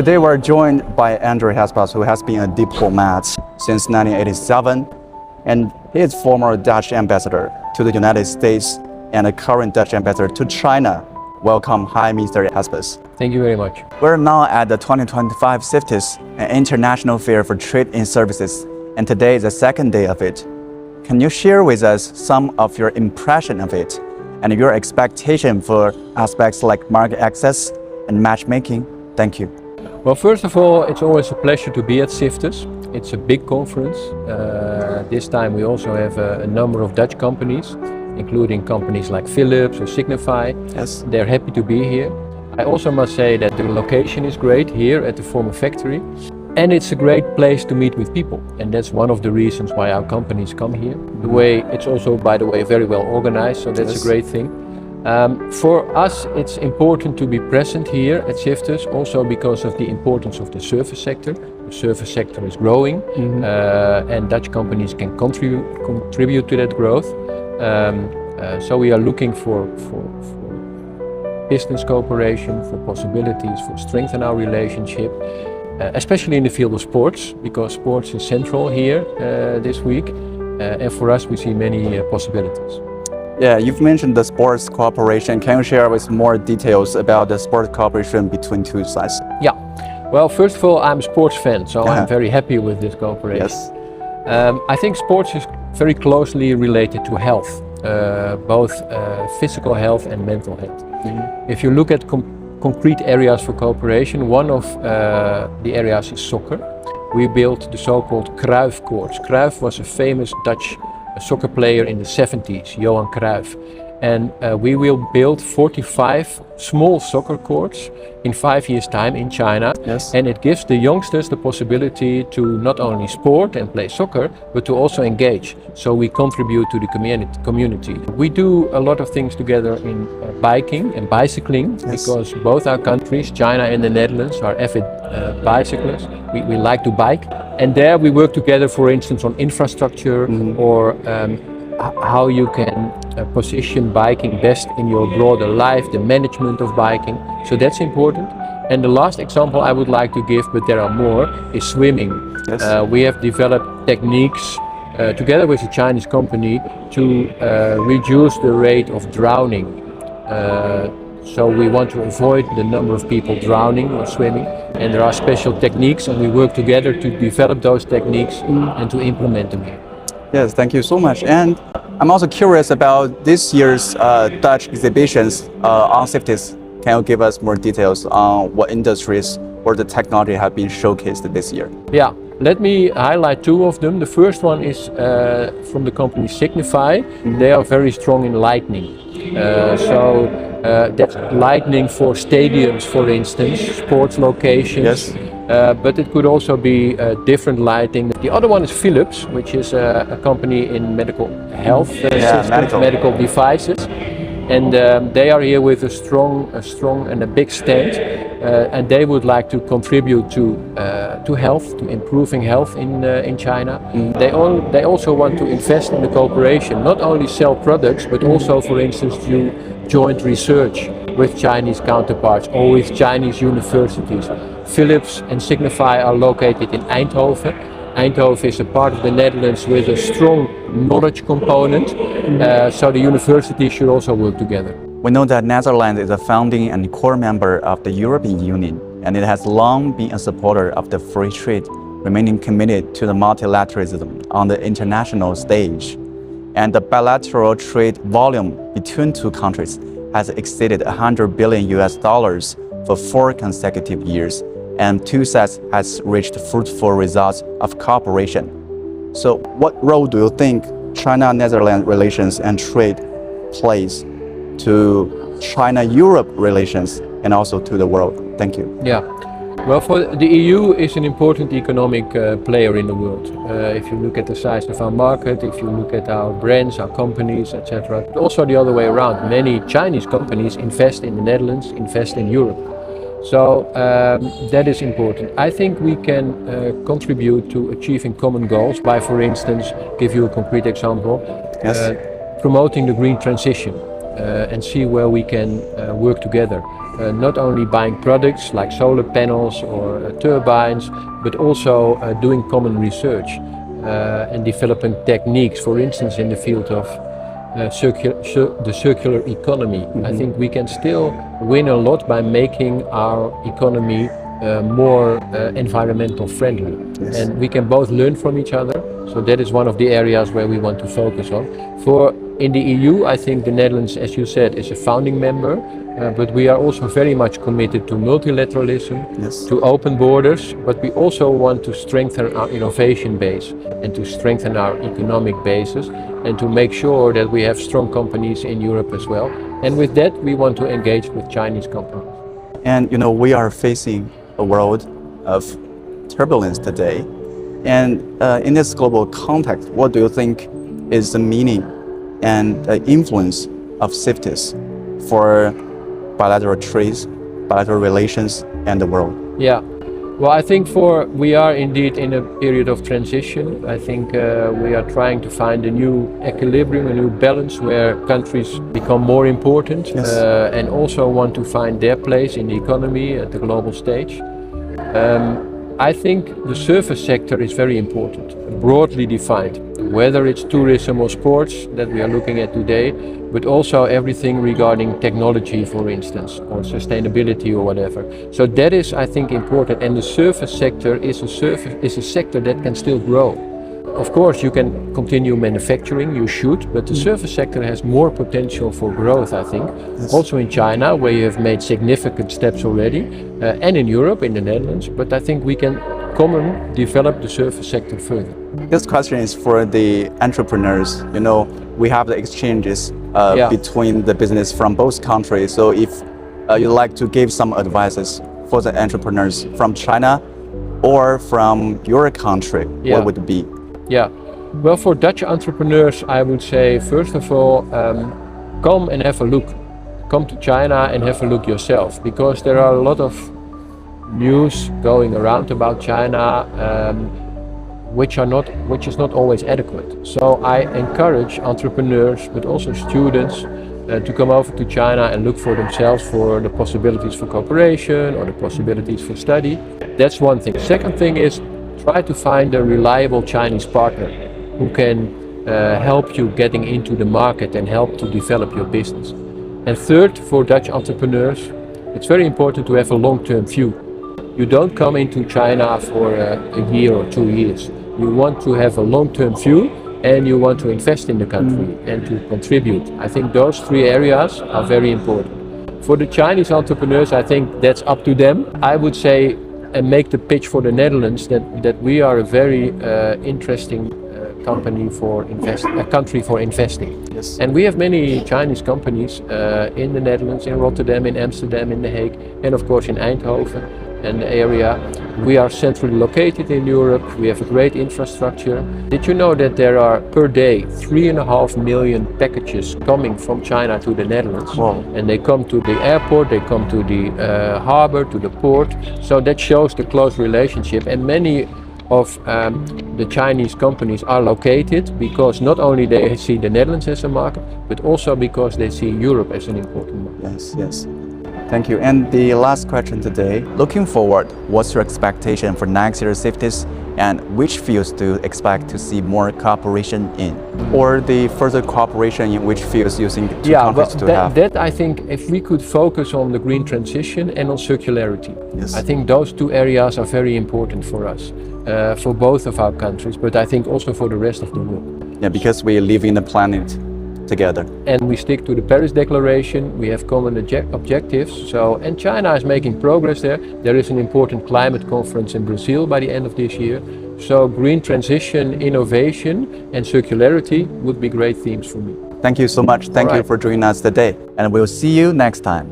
Today we're joined by André Haspels, who has been a diplomat since 1987, and he is former Dutch ambassador to the United States and a current Dutch ambassador to China. Welcome, hi, Mr. Haspels. Thank you very much. We're now at the 2025 CIFTIS, an international fair for trade in services, and today is the second day of it. Can you share with us some of your impression of it and your expectation for aspects like market access and matchmaking? Thank you. Well, first of all, it's always a pleasure to be at CIFTIS. It's a big conference. This time we also have a number of Dutch companies, including companies like Philips or Signify. Yes. They're happy to be here. I also must say that the location is great here at the former factory. And it's a great place to meet with people. And that's one of the reasons why our companies come here. The way it's also, by the way, very well organized, so that's a great thing. For us, it's important to be present here at CIFTIS, also because of the importance of the service sector. The service sector is growing, and Dutch companies can contribute to that growth. So we are looking for business cooperation, for possibilities, for strengthen our relationship, especially in the field of sports, because sports is central here this week. And for us, we see many possibilities. Yeah, you've mentioned the sports cooperation. Can you share with us more details about the sports cooperation between two sides? Yeah, well, first of all, I'm a sports fan, so I'm very happy with this cooperation. Yes. I think sports is very closely related to health, both physical health and mental health. If you look at concrete areas for cooperation, one of the areas is soccer. We built the so-called Cruyff courts. Cruyff was a famous Dutch soccer player in the 70s, Johan Cruyff. And we will build 45 small soccer courts in 5 years' time in China. Yes. And it gives the youngsters the possibility to not only sport and play soccer, but to also engage. So we contribute to the community. We do a lot of things together in biking and bicycling, because both our countries, China and the Netherlands, are avid bicyclists. We like to bike. And there we work together, for instance, on infrastructure or how you can position biking best in your broader life, the management of biking. So that's important. And the last example I would like to give, but there are more, is swimming. Yes. We have developed techniques together with a Chinese company to reduce the rate of drowning. So we want to avoid the number of people drowning or swimming. And there are special techniques, and we work together to develop those techniques and to implement them here. Yes, thank you so much. And I'm also curious about this year's Dutch exhibitions on CIFTIS. Can you give us more details on what industries or the technology have been showcased this year? Yeah, let me highlight two of them. The first one is from the company Signify. They are very strong in lighting. That's lighting for stadiums, for instance, sports locations. Yes. But it could also be different lighting. The other one is Philips, which is a company in medical health systems, medical devices. And they are here with a strong and a big stand. And they would like to contribute to health, to improving health in China. They also want to invest in the cooperation, not only sell products, but also, for instance, do joint research with Chinese counterparts or with Chinese universities. Philips and Signify are located in Eindhoven. Eindhoven is a part of the Netherlands with a strong knowledge component, so the universities should also work together. We know that Netherlands is a founding and core member of the European Union, and it has long been a supporter of the free trade, remaining committed to the multilateralism on the international stage. And the bilateral trade volume between two countries has exceeded $100 billion for 4 consecutive years, and two sides has reached fruitful results of cooperation. So what role do you think China-Netherlands relations and trade plays to China-Europe relations and also to the world? Thank you. Yeah. Well, for the EU is an important economic player in the world. If you look at the size of our market, if you look at our brands, our companies, etc. But also the other way around. Many Chinese companies invest in the Netherlands, invest in Europe. So that is important. I think we can contribute to achieving common goals by, for instance, give you a concrete example, promoting the green transition and see where we can work together. not only buying products like solar panels or turbines, but also doing common research and developing techniques, for instance, in the field of the circular economy. I think we can still win a lot by making our economy more environmental friendly. Yes. And we can both learn from each other. So that is one of the areas where we want to focus on. In the EU, I think the Netherlands, as you said, is a founding member, but we are also very much committed to multilateralism, yes, to open borders, but we also want to strengthen our innovation base and to strengthen our economic basis and to make sure that we have strong companies in Europe as well. And with that, we want to engage with Chinese companies. And we are facing a world of turbulence today. And in this global context, what do you think is the meaning and influence of CIFTIS for bilateral trade, bilateral relations, and the world? Yeah, well, I think we are indeed in a period of transition. I think we are trying to find a new equilibrium, a new balance where countries become more important, yes, and also want to find their place in the economy at the global stage. I think the service sector is very important, broadly defined, whether it's tourism or sports that we are looking at today, but also everything regarding technology, for instance, or sustainability or whatever. So that is, I think, important. And the service sector is a sector that can still grow. Of course, you can continue manufacturing, you should, but the service sector has more potential for growth, I think. Yes. Also in China, where you have made significant steps already, and in Europe, in the Netherlands, but I think we can develop the service sector further. This question is for the entrepreneurs. We have the exchanges between the business from both countries. So if you'd like to give some advices for the entrepreneurs from China or from your country, what would it be? Yeah, well, for Dutch entrepreneurs, I would say, first of all, come and have a look. Come to China and have a look yourself, because there are a lot of news going around about China, which is not always adequate. So I encourage entrepreneurs, but also students, to come over to China and look for themselves for the possibilities for cooperation or the possibilities for study. That's one thing. Second thing is, try to find a reliable Chinese partner who can help you getting into the market and help to develop your business. And third, for Dutch entrepreneurs, it's very important to have a long-term view. You don't come into China for a year or 2 years. You want to have a long-term view and you want to invest in the country and to contribute. I think those three areas are very important. For the Chinese entrepreneurs, I think that's up to them. I would say, and make the pitch for the Netherlands that we are a very interesting country for investing. Yes. And we have many Chinese companies in the Netherlands, in Rotterdam, in Amsterdam, in The Hague, and of course in Eindhoven and the area. We are centrally located in Europe. We have a great infrastructure. Did you know that there are per day 3.5 million packages coming from China to the Netherlands? Wow. And they come to the airport, they come to the harbor, to the port. So that shows the close relationship. And many of the Chinese companies are located because not only they see the Netherlands as a market, but also because they see Europe as an important market. Yes, yes. Thank you. And the last question today, looking forward, what's your expectation for next year's CIFTIS, and which fields do you expect to see more cooperation in? Or the further cooperation in which fields you think two countries to have? That I think if we could focus on the green transition and on circularity. Yes. I think those two areas are very important for us, for both of our countries, but I think also for the rest of the world. Yeah, because we live in the planet together. And we stick to the Paris Declaration, we have common objectives, and China is making progress there. There is an important climate conference in Brazil by the end of this year. So green transition, innovation and circularity would be great themes for me. Thank you so much. Thank you for joining us today, and we'll see you next time.